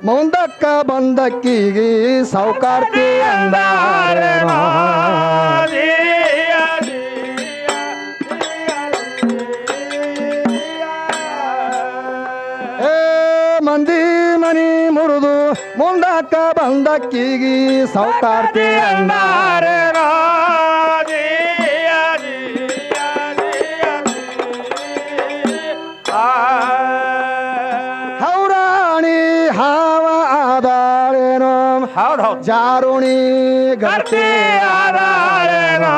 ಮುಂದಕ್ಕ ಬಂದಕ್ಕಿಗಿ ಸೌಕಾರ್ತಿ ಅಂದಾರೇನೋ ಮಂದಿ ಮನಿ ಮುರಿದು ಮುಂದಕ್ಕ ಬಂದಕ್ಕಿಗಿ ಸೌಕಾರ್ತಿ ಅಂದಾರೇನೋ ಹೌರಾಣಿ ಹಾವ ಆದಾಳೇನೋ ಜಾರುಣಿ ಗರ್ತಿ ಆದಾಳೇನೋ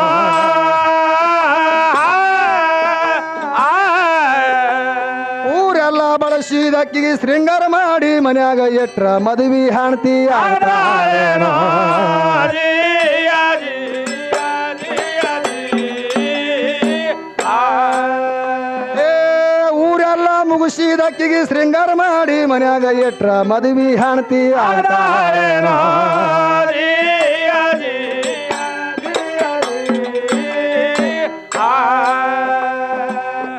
ಊರೆಲ್ಲ ಬಳಸಿದಕ್ಕಿಗೆ ಶೃಂಗಾರ ಮಾಡಿ ಮನ್ಯಾಗ ಎಟ್ರ ಮದುವೆ ಹಾಣ್ತಿ ಆದಾಳೇನೋ ಮುಗಿಸಿದಕ್ಕಿಗೆ ಶೃಂಗಾರ ಮಾಡಿ ಮನ್ಯಾಗ ಎಟ್ರ ಮದುವೆ ಹಾಣ್ತಿ ಆಗ್ತಾರೇನೋ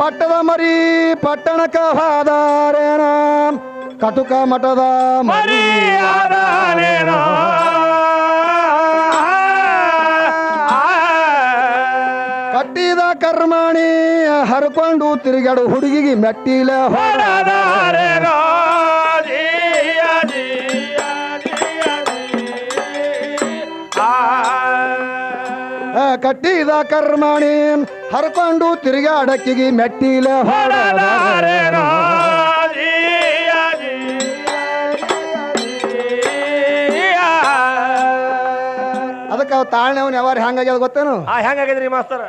ಪಟ್ಟದ ಮರಿ ಪಟ್ಟಣಕ್ಕ ಹಾದಾರೇನೋ ಕಟುಕ ಮಠದ ಮರಿ ಆದಾರೇನೋ ಕಟ್ಟಿದ ಕರ್ಮಾಣಿ ಹರ್ಕೊಂಡು ತಿರುಗಾಡು ಹುಡುಗಿಗೆ ಮೆಟ್ಟಿಲ ಹೊರದಾರೇನೋ ಕಟ್ಟಿದ ಕರ್ಮಾಣಿ ಹರ್ಕೊಂಡು ತಿರುಗಾಡಕ್ಕಿಗೆ ಮೆಟ್ಟಿಲ ಹೊರದಾರೇನೋ ಅದಕ್ಕೆ ತಾಳ್ನವನ್ ಯಾವಾರ ಹೆಂಗಾಗ್ಯದ ಗೊತ್ತೇನು ಹೆಂಗಾಗ್ಯದ್ರಿ ಮಾಸ್ತರ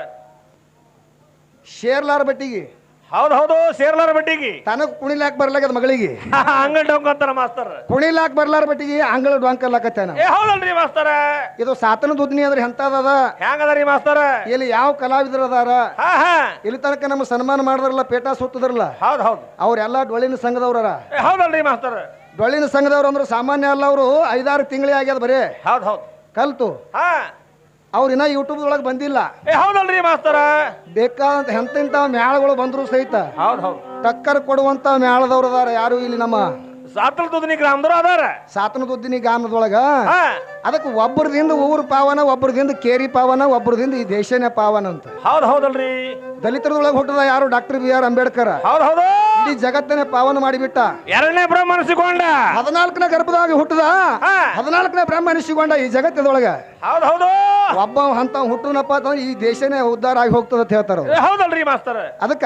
ಶೇರ್ಲಾರ ಬಟ್ಟಿಗೆ ಹೌದು ಹೌದು ಸೇರ್ಲಾರ ಬಟ್ಟಿಗೆ ತನಗ್ ಕುಣಿಲಾಕ್ ಬರ್ಲಾಗದ ಮಗಳಿಗೆ ಅಂಗಳ ಡೊಂಕ್ ಅಂತಾರ ಮಾಸ್ತರ ಕುಣಿಲಾಕ್ ಬರ್ಲಾರ ಬಟ್ಟಿಗೆ ಅಂಗಳ ಡೊಂಕ್ ಅಲ್ಲಕತ್ತಾನ ಹೌದಲ್ರಿ ಮಾಸ್ತರ ಇದು ಸಾತನ ದುದ್ನಿ ಅಂದ್ರೆ ಎಂತದ ಹೆಂಗದರಿ ಮಾಸ್ತರ ಇಲ್ಲಿ ಯಾವ ಕಲಾವಿದರು ಅದಾರ ಇಲ್ಲಿ ತನಕ ನಮ್ಮ ಸನ್ಮಾನ ಮಾಡಿದ್ರಲ್ಲ ಪೇಟ ಸುತ್ತದ್ರಲ್ಲ ಹೌದು ಹೌದು ಅವ್ರೆಲ್ಲ ಡೊಳ್ಳಿನ ಸಂಘದವ್ರ ಹೌದಲ್ರಿ ಮಾಸ್ತರ ಡೊಳ್ಳಿನ ಸಂಘದವ್ರು ಅಂದ್ರೆ ಸಾಮಾನ್ಯ ಅಲ್ಲ ಅವರು 5-6 ತಿಂಗಳೇ ಆಗ್ಯದ ಬರೀ ಹೌದು ಹೌದು ಕಲ್ತು ಅವ್ರ ಇನ್ನ ಯೂಟ್ಯೂಬ್ ಒಳಗೆ ಬಂದಿಲ್ಲ ಹೌದಲ್ರಿ ಮಾಸ್ತರ ಬೇಕಾದಂತ ಎಂತೆಂತ ಮ್ಯಾಳಗಳು ಬಂದ್ರು ಸಹಿತ ಹೌದು ಹೌದು ಟಕ್ಕರ್ ಕೊಡುವಂತ ಮ್ಯಾಳದವ್ರು ಅದಾರ ಯಾರು ಇಲ್ಲಿ ನಮ್ಮ ಸಾತನ ದುದ್ನಿ ಗ್ರಾಮದವ್ರು ಅದಾರ ಸಾತನ ದುದ್ದಿನಿ ಗ್ರಾಮದೊಳಗ ಅದಕ್ಕೆ ಒಬ್ಬರದಿಂದ ಊರು ಪಾವನ ಒಬ್ಬರದಿಂದ ಕೇರಿ ಪಾವನ ಒಬ್ಬರದಿಂದ ಈ ದೇಶನೇ ಪಾವನ ಅಂತ ಹೌದು ಹೌದಲ್ರಿ ದಲಿತರದೊಳಗೆ ಹುಟ್ಟದ ಯಾರು ಡಾಕ್ಟರ್ BR ಅಂಬೇಡ್ಕರ್ ಹೌದು ಹೌದು ಇಡೀ ಜಗತ್ತನ್ನೇ ಪಾವನ ಮಾಡಿಬಿಟ್ಟ 2ನೇ ಬ್ರಹ್ಮ ಅನಿಸಿಕೊಂಡ 14ನೇ ಗರ್ಭದಾಗ ಹುಟ್ಟದ 14ನೇ ಬ್ರಹ್ಮ ಅನಿಸಿಕೊಂಡ ಈ ಜಗತ್ತದೊಳಗ ಹೌದು ಹೌದು ಒಬ್ಬ ಅಂತ ಹುಟ್ಟನಪ್ಪ ಅಂತಂದ್ರೆ ಈ ದೇಶನೇ ಉದ್ಧಾರ ಆಗಿ ಹೋಗ್ತದ ಅಂತ ಹೇಳ್ತಾರ ಹೌದಲ್ರಿ ಮಾಸ್ತರ ಅದಕ್ಕ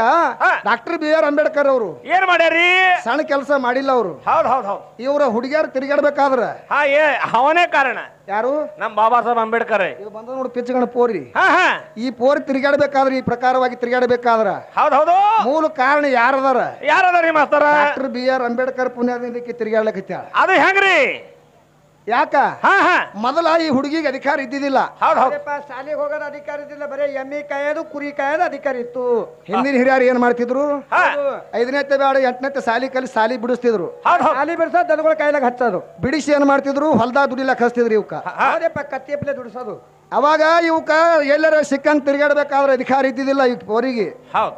ಡಾಕ್ಟರ್ BR ಅಂಬೇಡ್ಕರ್ ಅವರು ಏನ್ ಮಾಡ್ಯಾರಿ ಸಣ್ಣ ಕೆಲಸ ಮಾಡಿಲ್ಲ ಅವರು ಹೌದು ಹೌದು ಹೌದು ಇವ್ರ ಹುಡುಗಿಯರು ತಿರುಗಾಡ್ಬೇಕಾದ್ರ ಅವನೇ ಕಾರಣ ಯಾರು ನಮ್ ಬಾಬಾ ಸಾಹೇಬ್ ಅಂಬೇಡ್ಕರ್ ಬಂದ ನೋಡಿ ಪಿಚ್ಚಗಣ ಪೋರಿ ಈ ಪೋರಿ ತಿರುಗಾಡ್ಬೇಕಾದ್ರ ಈ ಪ್ರಕಾರವಾಗಿ ತಿರುಗಾಡ್ಬೇಕಾದ್ರ ಹೌದು ಹೌದು ಮೂಲ ಕಾರಣ ಯಾರದಾರ ಯಾರದಾರಿ ಮಾಸ್ತರ ಡಾಕ್ಟರ್ BR ಅಂಬೇಡ್ಕರ್ ಪುಣ್ಯದಿಂದ ತಿರುಗಾಡ್ಲಕತ್ತ ಅದು ಹೆಂಗ್ರಿ ಯಾಕ ಮೊದಲ ಈ ಹುಡುಗಿಗೆ ಅಧಿಕಾರ ಇದ್ದಿದ್ದಿಲ್ಲ ಶಾಲೆಗೆ ಹೋಗೋದ ಅಧಿಕಾರ ಇದ್ದಿಲ್ಲ ಬರೀ ಎಮ್ಮಿ ಕಾಯೋದು ಕುರಿ ಕಾಯೋದು ಅಧಿಕಾರ ಇತ್ತು ಹಿಂದಿನ ಹಿರಿಯರು ಏನ್ ಮಾಡ್ತಿದ್ರು 5ನೇತೆ ಬೇಡ 8ನೇತೆ ಸಾಲಿ ಕಲಿ ಸಾಲಿ ಬಿಡಿಸ್ತಿದ್ರು ಶಾಲಿ ಬಿಡಿಸೋ ದನಗಳ ಕಾಯಿಲಾಗ ಹಚ್ಚೋದು ಬಿಡಿಸಿ ಏನ್ ಮಾಡ್ತಿದ್ರು ಹೊಲ್ದಾಗ ದುಡಿಲಾಕ ಹಚ್ತಿದ್ರು ಇವಕ್ಕ ಕತ್ತಿಯಪ್ಲೆ ದುಡಿಸೋದು ಅವಾಗ ಇವಕ್ಕ ಎಲ್ಲರ ಸಿಕ್ಕಂಗ್ ತಿರುಗಾಡ್ಬೇಕಾದ್ರೆ ಅಧಿಕಾರ ಇದ್ದಿದ್ದಿಲ್ಲ ಈ ಪೋರಿಗೆ ಹೌದು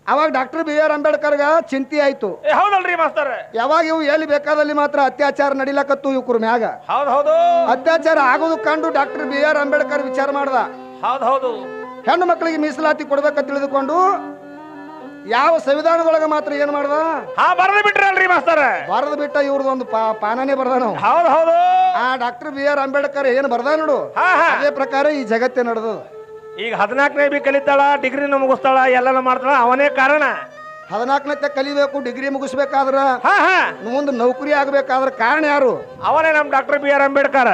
ಅವಾಗ ಡಾಕ್ಟರ್ BR ಅಂಬೇಡ್ಕರ್ಗ ಚಿಂತೆ ಆಯ್ತು ಹೌದಲ್ರಿ ಮಾಸ್ತರ ಯಾವಾಗ ಇವು ಎಲ್ಲಿ ಬೇಕಾದಲ್ಲಿ ಮಾತ್ರ ಅತ್ಯಾಚಾರ ನಡಿಲಕತ್ತು ಇವ್ರ ಮ್ಯಾಗ ಹೌದು ಹೌದು ಅತ್ಯಾಚಾರ ಆಗೋದು ಕಂಡು ಡಾಕ್ಟರ್ BR ಅಂಬೇಡ್ಕರ್ ವಿಚಾರ ಮಾಡ್ದ ಹೌದು ಹೌದು ಹೆಣ್ಣು ಮಕ್ಕಳಿಗೆ ಮೀಸಲಾತಿ ಕೊಡ್ಬೇಕಂತ ತಿಳಿದುಕೊಂಡು ಯಾವ ಸಂವಿಧಾನದೊಳಗ ಮಾತ್ರ ಏನ್ ಮಾಡ್ದ ಬರೆದು ಬಿಟ್ರಲ್ರಿ ಮಾಸ್ತರ ಬರೆದು ಬಿಟ್ಟ ಇವ್ರದೊಂದು ಪಾನನೇ ಬರ್ದ ನಾವು ಹೌದು ಹೌದು ಆ ಡಾಕ್ಟರ್ BR ಅಂಬೇಡ್ಕರ್ ಏನ್ ಬರ್ದ ನೋಡು ಅದೇ ಪ್ರಕಾರ ಈ ಜಗತ್ತೇ ನಡೆದು ಈಗ 14ನೇ ಬಿ ಕಲಿತಾಳ ಡಿಗ್ರಿನ ಮುಗಿಸ್ತಾಳ ಎಲ್ಲಾನು ಮಾಡ್ತಾಳ ಅವನೇ ಕಾರಣ 14ನೇ ಕಲಿಬೇಕು ಡಿಗ್ರಿ ಮುಗಿಸ್ಬೇಕಾದ್ರ ಮುಂದೆ ನೌಕರಿ ಆಗ್ಬೇಕಾದ್ರ ಕಾರಣ ಯಾರು ಅವನೇ ನಮ್ ಡಾಕ್ಟರ್ BR ಅಂಬೇಡ್ಕರ್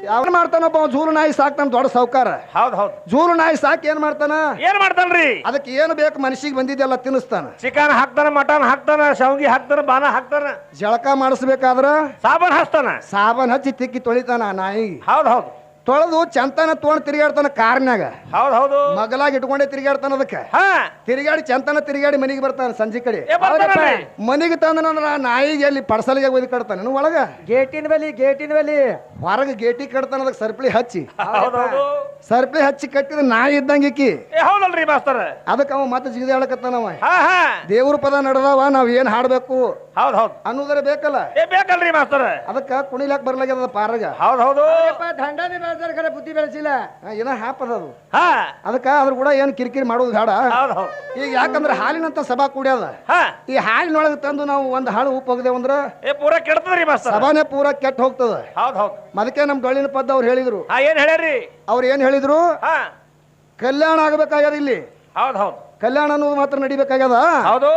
ಯಾವ ಮಾಡ್ತಾನಪ್ಪ ಜೂಲು ನಾಯಿ ಸಾಕ್ತಾನ ದೊಡ್ಡ ಸಾವ್ಕಾರ ಹೌದು ಹೌದು ಜೂಲು ನಾಯಿ ಸಾಕಿ ಏನ್ ಮಾಡ್ತಾನ್ರಿ ಅದಕ್ಕೆ ಏನು ಬೇಕು ಮನಸ್ಸಿಗೆ ಬಂದಿದ್ದೆಲ್ಲ ತಿನ್ನಿಸ್ತಾನ ಚಿಕನ್ ಹಾಕ್ತಾನ ಮಟನ್ ಹಾಕ್ತಾನ ಶಾವಿಗೆ ಹಾಕ್ತಾನ ಬಾನ ಹಾಕ್ತಾನ ಜಳಕ ಮಾಡಿಸ್ಬೇಕಾದ್ರ ಸಾಬನ್ ಹಚ್ತಾನ ಸಾಬನ್ ಹಚ್ಚಿ ತಿಕ್ಕಿ ತೊಳಿತಾನ ನಾಯಿಗೆ ಹೌದು ಹೌದು ತೊಳೆದು ಚಂತನ ತೊಗೊಂಡ್ ತಿರುಗಾಡ್ತಾನ ಕಾರ್ನ್ಯಾಗ ಹೌದು ಹೌದು ಮಗಲಾಗಿ ಇಟ್ಕೊಂಡೆ ತಿರುಗಾಡ್ತಾನ ಅದಕ್ಕೆ ತಿರುಗಾಡಿ ಚಂತನ ತಿರುಗಾಡಿ ಮನೆಗೆ ಬರ್ತಾನ ಸಂಜೆ ಕಡೆ ಮನೆಗೆ ತಂದನಂದ್ರ ನಾಯಿಗೆ ಅಲ್ಲಿ ಪಡಸಲಿಗೆ ಒಯ್ದು ಕಡ್ತಾನ ಒಳಗ ಗೇಟಿನ ಬಲಿ ಹೊರಗೆ ಗೇಟಿ ಕಟ್ತಾನ ಅದಕ್ಕೆ ಸರ್ಪಳಿ ಹಚ್ಚಿ ಹೌದೌದು ಸರ್ಪಳಿ ಹಚ್ಚಿ ಕಟ್ಟಿದ ನಾಯಿ ಇದ್ದಂಗೆ ಈಕಿ ಏ ಹೌದಲ್ರಿ ಮಾಸ್ತರ ಅದಕ್ಕೆ ಅವ ಮತ್ತೆ ಜಿಗಿದಾಡಕತ್ತಾನವ ಹಾ ಹಾ ದೇವ್ರ ಪದ ನಡೆದವ ನಾವ್ ಏನ್ ಹಾಡ್ಬೇಕು ಹೌದ್ ಹೌದ್ ಅನ್ನೋದರ ಬೇಕಲ್ಲ ಏ ಬೇಕಲ್ರಿ ಮಾಸ್ತರ ಅದಕ್ಕ ಕುಣಿಲಾಕ್ ಬರ್ಲಾಗ್ಯದ ಪಾರಗ ಹೌದ್ ಹೌದು ದಂಡನೆ ಬೆಳೆದಾರ ಖರೆ ಬುದ್ಧಿ ಬೆಳೆಸಿಲ್ಲ ಏನ ಹಾಪದ ಅದು ಹಾ ಅದಕ್ಕ ಅದ್ರ ಕೂಡ ಏನ್ ಕಿರಿಕಿರಿ ಮಾಡೋದು ಬೇಡ ಹೌದ್ ಹೌದ್ ಈಗ ಯಾಕಂದ್ರೆ ಹಾಲಿನಂತ ಸಭಾ ಕುಡಿಯದ ಹಾ ಈ ಹಾಲಿನೊಳಗೆ ತಂದು ನಾವು ಒಂದ್ ಹಾಳು ಉಪ್ಪು ಹೋಗದೇವಂದ್ರ ಏ ಪೂರ ಕೆಡ್ತದ್ರಿ ಮಾಸ್ತರ ಸಭಾನೇ ಪೂರ ಕೆಟ್ಟ ಹೋಗ್ತದ ಹೌದ್ ಹೌದ್ ಅದಕ್ಕೆ ನಮ್ ಡೊಳ್ಳಿನ ಪದ್ದ ಅವ್ರು ಹೇಳಿದ್ರು ಹಾ ಏನ್ ಹೇಳ್ಯಾರಿ ಅವ್ರು ಏನ್ ಹೇಳಿದ್ರು ಹಾ ಕಲ್ಯಾಣ ಆಗ್ಬೇಕಾಗ್ಯದ ಇಲ್ಲಿ ಹೌದ್ ಹೌದ್ ಕಲ್ಯಾಣ ಅನ್ನೋದು ಮಾತ್ರ ನಡಿಬೇಕಾಗ್ಯದ ಹೌದು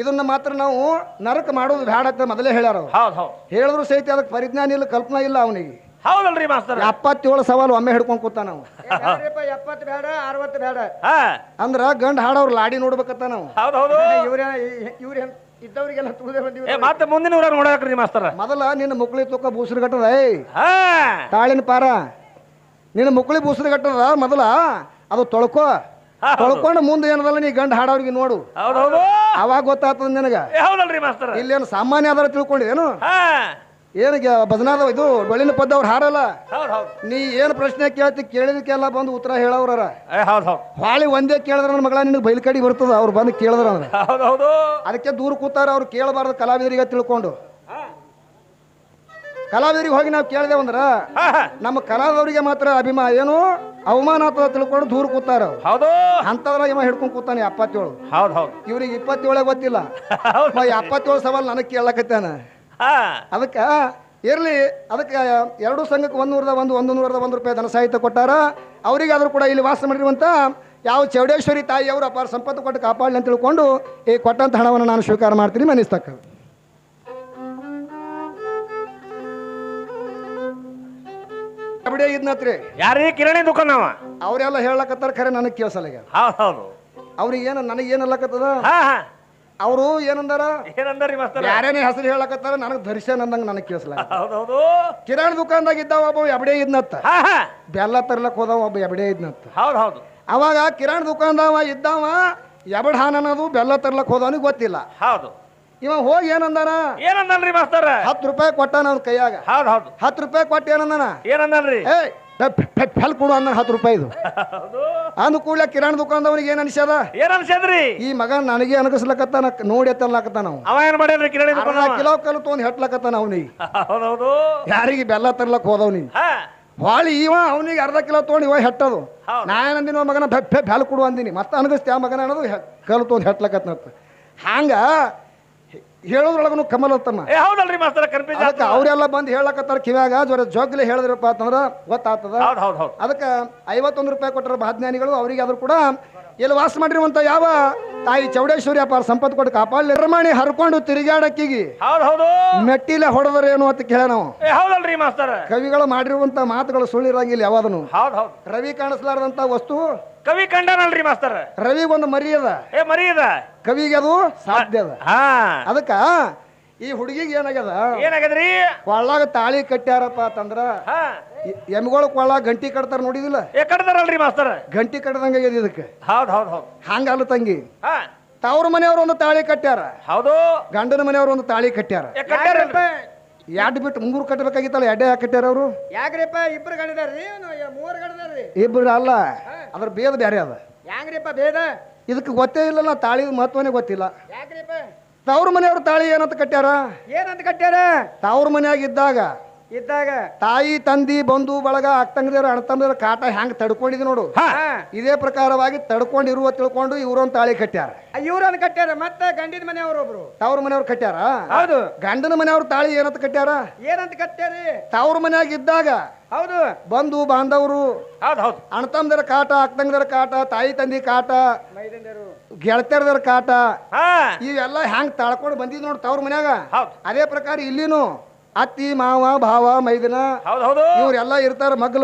ಇದನ್ನ ಮಾತ್ರ ನಾವು ನರಕ ಮಾಡೋದು ಬೇಡ ಅಂತ ಮೊದಲೇ ಹೇಳ್ಯಾರ ಅವ್ರು. ಹೌದ್ ಹೌದ್ ಹೇಳಿದ್ರು ಸಹಿತ ಅದಕ್ಕೆ ಪರಿಜ್ಞಾನ ಇಲ್ಲ ಕಲ್ಪನಾ ಇಲ್ಲ ಅವನಿಗೆ ಹೌದಲ್ರಿ ಮಾಸ್ತರ 77 ಸವಾಲು ಒಮ್ಮೆ ಹಿಡ್ಕೊಂಡ್ ಕೂತ ನಾವು 70 ಬೇಡ 60 ಬೇಡ ಹಾ ಅಂದ್ರ ಗಂಡ ಹಾಡವ್ರ ಲಾಡಿ ನೋಡ್ಬೇಕತ್ತ ನಾವು ಹೌದ್ ಹೌದು ಇವ್ರ ಇದ್ದವ್ರಿಗೆಲ್ಲ ತುಳಿದೇ ಬಂದಿವಿ ಏ ಮತ್ತೆ ಮುಂದಿನ ಊರಾಗ ನೋಡಕ್ರಿ ಮಾಸ್ತರ ಮೊದಲ ನಿನ್ನ ಮುಕ್ಳಿ ತೂಕ ಬೂಸರು ಗಟ್ಟದ ಹಾ ತಾಳಿನ ಪಾರ ನಿನ್ನ ಮುಕ್ಳಿ ಬೂಸರು ಗಟ್ಟದ ಮೊದಲ ಅದು ತೊಳ್ಕೊ ತೊಳ್ಕೊಂಡು ಮುಂದೆ ಏನದಲ್ಲ ನೀ ಗಂಡ ಹಾಡವ್ರಿಗೆ ನೋಡು ಹೌದ್ ಹೌದು ಅವಾಗ ಗೊತ್ತಾಗ್ತದ ನಿನಗ ಏ ಹೌದಲ್ರಿ ಮಾಸ್ತರ ಇಲ್ಲೇನು ಸಾಮಾನ್ಯ ಆಧಾರ ತಿಳ್ಕೊಂಡಿದೇನು ಹಾ ಏನಿಗೆ ಭಜನಾದ ಇದು ಡೊಳ್ಳಿನ ಪದ್ದ ಅವ್ರು ಹಾರಲ್ಲ ಹೌದ್ ಹೌದ್ ನೀ ಏನ್ ಪ್ರಶ್ನೆ ಕೇಳ್ತಿ ಕೇಳಿದಕ್ಕೆಲ್ಲ ಬಂದು ಉತ್ತರ ಹೇಳವ್ರ ಏ ಹೌದ್ ಹೌದ್ ಹಾಳಿ ಒಂದೇ ಕೇಳಿದ್ರ ನನ್ನ ಮಗಳ ನಿನಗೆ ಬೈಲ್ ಕಡಿ ಬರ್ತದ ಅವ್ರು ಬಂದು ಕೇಳಿದ್ರ ಅಂದ್ರೆ ಹೌದ್ ಹೌದು ಅದಕ್ಕೆ ದೂರ ಕೂತಾರ ಅವ್ರು ಕೇಳಬಾರ್ದು ಕಲಾವಿದರಿಗೆ ತಿಳ್ಕೊಂಡು ಕಲಾವಿದರಿಗೆ ಹೋಗಿ ನಾವು ಕೇಳಿದೆವಂದ್ರ ಹಾ ಹಾ ನಮ್ಮ ಕಲಾವಿದರಿಗೆ ಮಾತ್ರ ಏನು ಅವಮಾನ ಆಗ್ತದ ತಿಳ್ಕೊಂಡು ದೂರ ಕೂತಾರ ಅವ್ರು ಹೌದು ಅಂತದ್ರ ಇವ ಹಿಡ್ಕೊಂಡ್ ಕೂತಾನೆ 77 ಹೌದ್ ಹೌದ್ ಇವ್ರಿಗೆ 27 ಗೊತ್ತಿಲ್ಲ ಹೌದ್ 77 ಸವಾಲ್ ನನಗೆ ಕೇಳಕತ್ತಾನ ಹಾ ಅದಕ್ಕ ಇರ್ಲಿ ಅದಕ್ಕೆ ಎರಡು ಸಂಘಕ್ಕೆ 100 ರೂಪಾಯಿ ಧನ ಸಾಹಿತ್ಯ ಕೊಟ್ಟಾರ ಅವರಿಗೆ ಆದ್ರೂ ಕೂಡ ಇಲ್ಲಿ ವಾಸ ಮಾಡಿರುವಂತ ಯಾವ ಚೌಡೇಶ್ವರಿ ತಾಯಿ ಅವರು ಅಪಾರ ಸಂಪತ್ತು ಕೊಟ್ಟು ಕಾಪಾಡಲಿ ಅಂತ ತಿಳ್ಕೊಂಡು ಈ ಕೊಟ್ಟಂತ ಹಣವನ್ನು ನಾನು ಸ್ವೀಕಾರ ಮಾಡ್ತೀನಿ ಮನಿಸ್ತಕ್ಕ ಇದ್ನತ್ರಿ ಯಾರೀ ಕಿರಾಣಿ ದುಕಾನವ ಅವ್ರೆಲ್ಲ ಹೇಳಕತ್ತಾರ ಖರೆ ನನಗೆ ಕೇಳಿಸಲ್ಲ ಈಗ ಹೌದ್ ಹೌದು ಅವ್ರಿಗೆ ಏನು ನನಗೆ ಏನಲ್ಲಕತ್ತದ ಹಾ ಹಾ ಅವರು ಏನಂದಾರ ಏನಂದ್ರಿ ಮಾಸ್ತರ ಯಾರೇನೇ ಹೆಸರು ಹೇಳಕತ್ತಾರ ನನಗೆ ದರ್ಶನ್ ಅಂದಂಗ ನನಗೆ ಕೇಳಿಸಲ್ಲ ಹೌದ್ ಹೌದು ಕಿರಾಣ ದುಕಾನ್ದಾಗ ಇದ್ದಾವ ಒಬ್ಬ ಎಬಡೇ ಇದ್ನತ್ತ ಹಾ ಹಾ ಬೆಲ್ಲ ತರ್ಲಕ್ ಹೋದವ ಒಬ್ಬ ಎಬಡೇ ಇದ್ನತ್ತ ಹೌದ್ ಹೌದು ಅವಾಗ ಕಿರಾಣ ದುಕಾನ್ದವ ಇದ್ದವ ಎಬಡ್ ಹಾನ್ ಅನ್ನೋದು ಬೆಲ್ಲ ತರ್ಲಕ್ ಹೋದವನಿಗೆ ಗೊತ್ತಿಲ್ಲ ಹೌದು ಇವ ಹೋಗಿ ಏನಂದಾನ ಏನಂದನ್ರಿ ಮಾಸ್ತರ 10 ರೂಪಾಯಿ ಕೊಟ್ಟಾನ ಅವ್ನ ಕೈಯಾಗ ಹೌದ್ ಹೌದು 10 ರೂಪಾಯಿ ಕೊಟ್ಟು ಏನಂದಾನ ಏನಂದನ್ರಿ ಏ ಫೆಲ್ ಕೊಡು ಅಂದ 10 ರೂಪಾಯಿ ಇದು ಹೌದು ಅಂದ ಕೂಡಲೇ ಕಿರಾಣ ದುಕಾನ್ದವನಿಗೆ ಏನ್ ಅನ್ಸ್ಯದ ಏನ್ ಅನ್ಸದ್ರಿ ಈ ಮಗ ನನಗೆ ಅನಗಸ್ಲಕತ್ತಾನ ನೋಡಿ ಎತ್ತಲ್ಲಾಕತ್ತಾನ ಅವ ಅವ ಏನ್ ಮಾಡ್ಯಾನ್ರಿ ಕಿರಾಣಿ ದುಕಾನ ಕಿಲೋ ಕಲ್ಲು ತೊಗೊಂಡು ಹೆಟ್ಲಕತ್ತಾನ ಅವನಿಗೆ ಹೌದ್ ಹೌದು ಯಾರಿಗೆ ಬೆಲ್ಲ ತರ್ಲಕ್ ಹೋದವನಿಗೆ ಹಾ ಹೊಳಿ ಇವ ಅವನಿಗೆ ಅರ್ಧ ಕಿಲೋ ತೊಗೊಂಡು ಇವ ಹೆಟ್ಟದು ಹೌದು. ನಾ ಏನಂದಿನ ಮಗನ ಬೆಲ್ ಕೊಡು ಅಂದಿನಿ ಮತ್ತೆ ಅನಗಸ್ತಿ ಆ ಮಗನ ಅನ್ನೋದು ಕಲ್ಲು ತೊಗೊಂಡು ಹೆಟ್ಲಕತ್ನತ್ತ ಹಂಗ ಹೇಳೋದ್ರೊಳಗನು ಕಮಲ ತಮ್ಮ ಏ ಹೌದಲ್ರಿ ಮಾಸ್ತರ ಕನ್ಫ್ಯೂಸ್ ಅದಕ್ಕೆ ಅವರೆಲ್ಲ ಬಂದು ಹೇಳಕತ್ತಾರ ಕಿವ್ಯಾಗ ಜೋರ ಜೋಗ್ಲಿ ಹೇಳಿದ್ರಪ್ಪ ಅಂತಂದ್ರ ಗೊತ್ತಾಗ್ತದ ಹೌದ್ ಹೌದ್ ಹೌದ್ ಅದಕ್ಕೆ 51 ರೂಪಾಯಿ ಕೊಟ್ಟರ ಮಹಾಜ್ಞಾನಿಗಳು ಅವರಿಗೆ ಆದ್ರೂ ಕೂಡ ಇಲ್ಲಿ ವಾಸ ಮಾಡಿರುವಂತ ಯಾವ ತಾಯಿ ಚೌಡೇಶ್ವರಿ ಅಪಾರ ಸಂಪತ್ತು ಕೊಟ್ಟು ಕಾಪಾಡಲಿ ನಿರ್ಮಾಣಿ ಹರ್ಕೊಂಡು ತಿರುಗಾಡಕ್ಕಿಗಿ ಹೌದ್ ಹೌದು ಮೆಟ್ಟಿಲೆ ಹೊಡೆದರೇನು ಅಂತ ಕೇಳ ನಾವು ಏ ಹೌದಲ್ರಿ ಮಾಸ್ತರ ಕವಿಗಳು ಮಾಡಿರುವಂತ ಮಾತುಗಳು ಸುಳ್ಳಿರಂಗಿಲ್ಲ ಯಾವಾದನು ಹೌದ್ ಹೌದ್ ರವಿ ಕಾಣಿಸ್ಲಾರ್ದಂತ ವಸ್ತು ಕವಿ ಕಂಡನಲ್ರಿ ಮಾಸ್ತರ ರವಿಗೊಂದು ಮರಿ ಅದ ಏ ಮರಿ ಅದ ಕವಿಗೆ ಅದು ಸಾಧ್ಯ ಅದ ಹಾ ಅದಕ್ಕ ಈ ಹುಡುಗಿಗೆ ಏನಾಗ್ಯದ ಏನಾಗದ್ರಿ ಕೊಳ್ಳಾಗ ತಾಳಿ ಕಟ್ಟ್ಯಾರಪ್ಪ ಅಂತಂದ್ರ ಹಾ ಎಮ್ಗಳ ಕೊಳ್ಳಾಗ ಗಂಟಿ ಕಟ್ತಾರ ನೋಡಿದಿಲ್ಲ ಏ ಕಡ್ದಾರಲ್ರಿ ಮಾಸ್ತರ ಗಂಟಿ ಕಟ್ಟದಂಗ ಆಗ್ಯದ ಇದಕ್ಕೆ ಹೌದ್ ಹೌದ್ ಹೌದ್ ಹಂಗಲ್ಲ ತಂಗಿ ಹಾ ತವ್ರ ಮನೆಯವ್ರು ಒಂದು ತಾಳಿ ಕಟ್ಟ್ಯಾರ ಹೌದು ಗಂಡನ ಮನೆಯವ್ರು ಒಂದು ತಾಳಿ ಕಟ್ಟ್ಯಾರ ಏ ಕಟ್ಟಾರಲ್ರಿ ಎರಡು ಬಿಟ್ಟು 3 ಕಟ್ಟಬೇಕಾಗಿತ್ತಲ್ಲ ಎಡ್ಡೆ ಯಾಕೆ ಕಟ್ಟ್ಯಾರ ಅವರು ಯಾಕ್ರಿಪ್ಪ ಇಬ್ರು ಗಣಿದಾರ್ರಿ 3 ಗಣಿದಾರ್ರಿ ಇಬ್ರು ಅಲ್ಲ ಅದ್ರ ಭೇದ ಬೇರೆ ಅದ ಹೆಂಗ್ರಿಪ್ಪ ಭೇದ ಇದಕ್ಕೆ ಗೊತ್ತೇ ಇಲ್ಲಲ್ಲ ತಾಳಿ ಮಹತ್ವನೇ ಗೊತ್ತಿಲ್ಲ ಯಾಕ್ರಿಪ್ಪ ತವ್ರ ಮನೆಯವ್ರ ತಾಳಿ ಏನಂತ ಕಟ್ಟ್ಯಾರ ಏನಂತ ಕಟ್ಟ್ಯಾರ ತವ್ರ ಮನ್ಯಾಗ ಇದ್ದಾಗ ತಾಯಿ ತಂದಿ ಬಂಧು ಬಳಗ ಅಕ್ಕಂಗದೇವ್ರ ಅಣ್ಣತಮ್ಮದೇವ್ರ ಕಾಟ ಹೆಂಗ್ ತಡ್ಕೊಂಡಿದ್ ನೋಡು ಇದೇ ಪ್ರಕಾರವಾಗಿ ತಡ್ಕೊಂಡಿರುವ ತಿಳ್ಕೊಂಡು ಇವ್ರೊಂದ್ ತಾಳಿ ಕಟ್ಟ್ಯಾರ ಇವ್ರನ್ನ ಕಟ್ಟ್ಯಾರ ಮತ್ತೆ ಗಂಡಿನ ಮನೆಯವ್ರು ಒಬ್ರು ತವ್ರ ಮನೆಯವ್ರು ಕಟ್ಟ್ಯಾರ ಹೌದು ಗಂಡನ ಮನೆಯವ್ರ ತಾಳಿ ಏನಂತ ಕಟ್ಟ್ಯಾರ ಏನಂತ ಕಟ್ಟ್ಯಾರಿ ತವ್ರ ಮನ್ಯಾಗ ಇದ್ದಾಗ ಹೌದು ಬಂಧು ಬಾಂಧವರು ಹೌದ್ ಹೌದ್ ಅಣ್ಣತಮ್ಮದರ ಕಾಟ ಅಕ್ಕಂಗದರ ಕಾಟ ತಾಯಿ ತಂದಿ ಕಾಟ ಮೈದಂದರು ಗೆಳತಿಯರದರ ಕಾಟ ಹಾ ಇವೆಲ್ಲ ಹೆಂಗ್ ತಾಳ್ಕೊಂಡು ಬಂದಿದ್ ನೋಡ್ ತವ್ರ ಮನ್ಯಾಗ ಹೌದ್ ಅದೇ ಪ್ರಕಾರ ಇಲ್ಲಿನು ಅತ್ತಿ ಮಾವ ಭಾವ ಮೈದನ ಹೌದ್ ಹೌದು ಇವ್ರೆಲ್ಲ ಇರ್ತಾರ ಮಗ್ಗಲ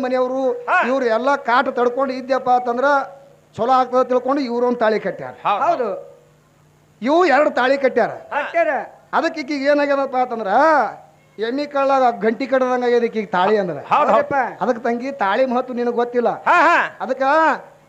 ಮನೆಯವರು ಇವ್ರು ಎಲ್ಲ ಕಾಟ ತಡ್ಕೊಂಡು ಇದ್ಯಪ್ಪ ಅಂತಂದ್ರ ಚಲೋ ಆಗ್ತದ ತಿಳ್ಕೊಂಡು ಇವ್ರು ಒಂದು ತಾಳಿ ಕಟ್ಟ್ಯಾರ ಹೌದು ಇವು 2 ತಾಳಿ ಕಟ್ಟ್ಯಾರ ಕಟ್ಟ್ಯಾರ ಅದಕ್ಕೆ ಈಗ ಏನಾಗ್ಯದಪ್ಪ ಅಂತಂದ್ರ ಎಮ್ಮಿ ಕಳ್ಳಾಗ ಗಂಟಿ ಕಟ್ಟದಂಗ ಆಗ್ಯದ ಈಗ ತಾಳಿ ಅಂದ್ರ ಅದಕ್ಕೆ ತಂಗಿ ತಾಳಿ ಮಹತ್ವ ನಿನಗೆ ಗೊತ್ತಿಲ್ಲ ಹಾ ಹಾ ಅದಕ್ಕ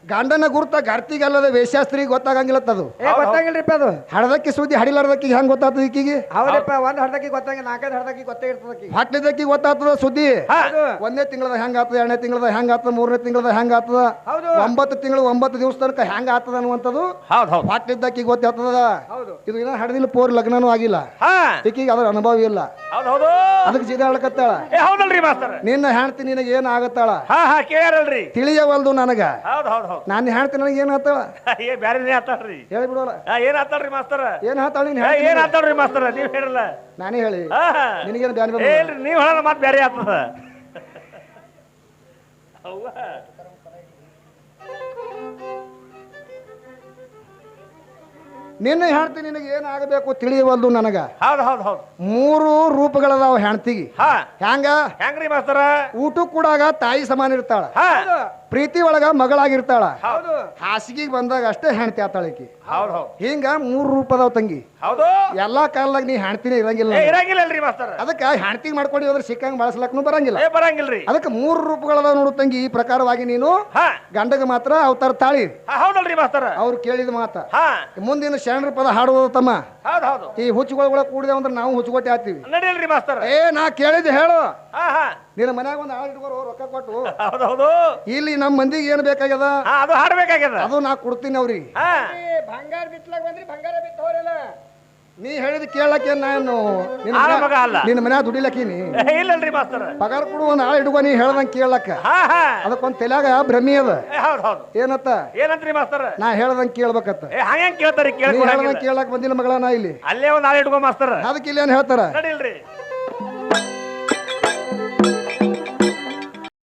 ಗಂಡನ ಗುರುತ ಗರ್ತಿಗಲ್ಲದ ವೇಷಾಸ್ತ್ರಿಗೆ ಗೊತ್ತಾಗಂಗಿಲ್ಲತ್ತದು ಗೊತ್ತಾಗಿಲ್ರಿಪ್ಪ ಅದು ಹಡದಕ್ಕಿ ಸುದ್ದಿ ಹಡಿಲಾರ್ದಕ್ಕಿ ಹೆಂಗ್ ಗೊತ್ತಾಗ್ತದ ಈಕಿಗೆ ಹೌದಪ್ಪ ಒಂದ್ ಹಡ್ದಕ್ಕಿ ಗೊತ್ತಾಗ ನಾಲ್ಕೈದು ಹಡ್ದಕ್ಕಿ ಗೊತ್ತೇ ಇರ್ತದಕ್ಕಿ ಹೊಟ್ಲಿದ್ದಕ್ಕಿ ಗೊತ್ತಾಗ್ತದ ಸುದ್ದಿ ಹೌದು ಒಂದನೇ ತಿಂಗಳದ ಹೆಂಗ್ ಆತದ ಎರಡನೇ ತಿಂಗಳದ ಹೆಂಗ್ ಆತದ ಮೂರನೇ ತಿಂಗಳದ ಹೆಂಗ್ ಆತದ ಹೌದು 9 ತಿಂಗಳು 9 ದಿವಸ ತನಕ ಹೆಂಗ್ ಆತದ ಅನ್ನುವಂಥದ್ದು ಹೌದ್ ಹೌದ್ ಹೊಟ್ಲಿದ್ದಕ್ಕಿ ಗೊತ್ತಾಗ್ತದ ಹೌದು ಇದು ಇನ್ನ ಹಡದಿಲ್ಲ ಪೋರ್ ಲಗ್ನನೂ ಆಗಿಲ್ಲ ಹಾ ಈಕಿಗೆ ಅದ್ರ ಅನುಭವ ಇಲ್ಲ ಹೌದ್ ಹೌದು ಅದಕ್ಕೆ ಜಿದ ಹೇಳ್ಕತ್ತಾಳ ಏ ಹೌದಲ್ರಿ ಮಾಸ್ತರ ನಿನ್ನ ಹೆಣ್ತಿ ನಿನಗೆ ಏನ್ ಆಗತ್ತಾಳ ಹಾ ಹಾ ಕೇಳ್ಯಾರಲ್ರಿ ತಿಳಿಯವಲ್ದು ನನಗ ಹೌದ್ ಹೌದ್ ಹೌದ್ ನಾನು ಹೆಣ್ತಿ ನನಗೆ ಏನ್ ಆತಾಳ ಏ ಬ್ಯಾರೆ ಆತಾಳ್ರಿ ಹೇಳಿಬಿಡೋಲ್ಲ ಏನ್ ಆತಾಳ್ರಿ ಮಾಸ್ತರ ಏನ್ ಆತಾಳ ನೀನ್ ಏ, ಹೆಣ್ತಿ ಏನ್ ಆತಾಳ್ರಿ ಮಾಸ್ತರ ನೀವ್ ಹೇಳಲ್ಲ ನಾನೇ ಹೇಳಿ ಹಾ ಹಾ. ನಿನಗೇನು ಬ್ಯಾನ್ ಏ, ಇಲ್ರಿ ನೀವ್ ಹೇಳಲ್ಲ ಮತ್ ಬ್ಯಾರೆ ಆತದ ಹೌದಾ ನಿನ್ನ ಹೆಣ್ತಿ ನಿನಗೆ ಏನ್ ಆಗಬೇಕು ತಿಳಿಯವಲ್ದು ನನಗ ಹೌದ್ ಹೌದ್ ಹೌದ್ 3 ರೂಪಗಳದಾವ ಹೆಣ್ತಿಗೆ ಹಾ ಹ್ಯಾಂಗ ಹೆಂಗ್ರಿ ಮಾಸ್ತರ ಊಟ ಕೂಡಾಗ ತಾಯಿ ಸಮಾನ ಇರ್ತಾಳ ಹಾ ಪ್ರೀತಿ ಒಳಗ ಮಗಳಾಗಿರ್ತಾಳ ಹೌದು ಹಾಸಿಗೆಗೆ ಬಂದಾಗ ಅಷ್ಟೇ ಹೆಣ್ತಿ ಆತಾಳಕಿ ಹೌದ್ ಹೌದ್ ಹಿಂಗ 3 ರೂಪದಾವ್ ತಂಗಿ ಹೌದು ಎಲ್ಲಾ ಕಾಲದಾಗ ನೀ ಹೆಣ್ತಿನೇ ಇರಂಗಿಲ್ಲ ಏ ಇರಂಗಿಲ್ಲಲ್ರಿ ಮಾಸ್ತರ ಅದಕ್ಕ ಹೆಣ್ತಿಗೆ ಮಾಡ್ಕೊಂಡು ಹೋದ್ರೆ ಸಿಕ್ಕಂಗ್ ಬಳಸ್ಲಕ್ನು ಬರಂಗಿಲ್ಲ ಏ ಬರಂಗಿಲ್ರಿ ಅದಕ್ಕೆ 3 ರೂಪಗಳದಾವ ನೋಡು ತಂಗಿ ಈ ಪ್ರಕಾರವಾಗಿ ನೀನು ಹಾ ಗಂಡಗ ಮಾತ್ರ ಅವತಾರ ತಾಳಿ ಹಾ, ಹೌದಲ್ರಿ ಮಾಸ್ತರ ಅವ್ರು ಕೇಳಿದ ಮಾತ ಹಾ ಮುಂದಿನ ಶರಣರ ಪದ ಹಾಡುವುದು ತಮ್ಮ ಹೌದ್ ಹೌದು ಈ ಹುಚ್ಚುಗಳ ಕೂಡಿದೆ ಅಂದ್ರೆ ನಾವು ಹುಚ್ಚುಗೊಟ್ಟೆ ಆಗ್ತೀವಿ ನಡಿಯಲ್ರಿ ಮಾಸ್ತರ ಏ ನಾ ಕೇಳಿದ್ದು ಹೇಳು ಹಾ ಹಾ ನಿನ್ನ ಮನ್ಯಾಗ ಒಂದು ಆಳು ಇಟ್ಕೋರು ರೊಕ್ಕ ಕೊಟ್ಟು ಹೌದ್ ಹೌದು ಇಲ್ಲಿ ನಮ್ಮ ಮಂದಿಗೆ ಏನ್ ಬೇಕಾಗ್ಯದ ಹಾ ಅದು ಹಾಡ್ಬೇಕಾಗ್ಯದ ಅದು ನಾ ಕೊಡ್ತೀನಿ ಅವ್ರಿಗೆ ಹಾ ಬಂಗಾರ ಬಿತ್ಲಾಗ ಬಂದ್ರಿ ಬಂಗಾರ ಬಿತ್ತು ಹೋರಲ್ಲ ನೀ ಹೇಳಿದ ಕೇಳಕ್ಕೆ ನಾನು ಆಳ ಮಗ ಅಲ್ಲ ನಿನ್ನ ಮನ್ಯಾಗ ದುಡಿಲಕ್ಕೀನಿ ಏ, ಇಲ್ಲಲ್ರಿ ಮಾಸ್ತರ ಪಗಾರ ಕೊಡು ಒಂದು ಆಳು ಇಟ್ಕೊ ನೀ ಹೇಳ್ದಂಗೆ ಕೇಳಕ್ಕ ಹಾ ಹಾ ಅದಕ್ಕೊಂದು ತಲೆಯಾಗ ಭ್ರಮಿ ಅದ ಏ, ಹೌದ್ ಹೌದ್ ಏನತ್ತ ಏನಂತ್ರಿ ಮಾಸ್ತರ ನಾ ಹೇಳ್ದಂಗೆ ಕೇಳ್ಬೇಕತ್ತ ಏ ಹಂಗ ಕೇಳ್ತಾರಿ ನೀ ಕೇಳ್ಕೊಳಂಗಿಲ್ಲ ಹೇಳ್ದಂಗೆ ಕೇಳಕ್ ಬಂದಿಲ್ಲ ಮಗಳ ನಾ ಇಲ್ಲಿ ಅಲ್ಲೇ ಒಂದ್ ನಾಳೆ ಇಟ್ಕೋ ಮಾಸ್ತರ ಅದಕ್ಕೆ ಇಲ್ಲಿ ಏನ್ ಹೇಳ್ತಾರ ನಡಿಲ್ರಿ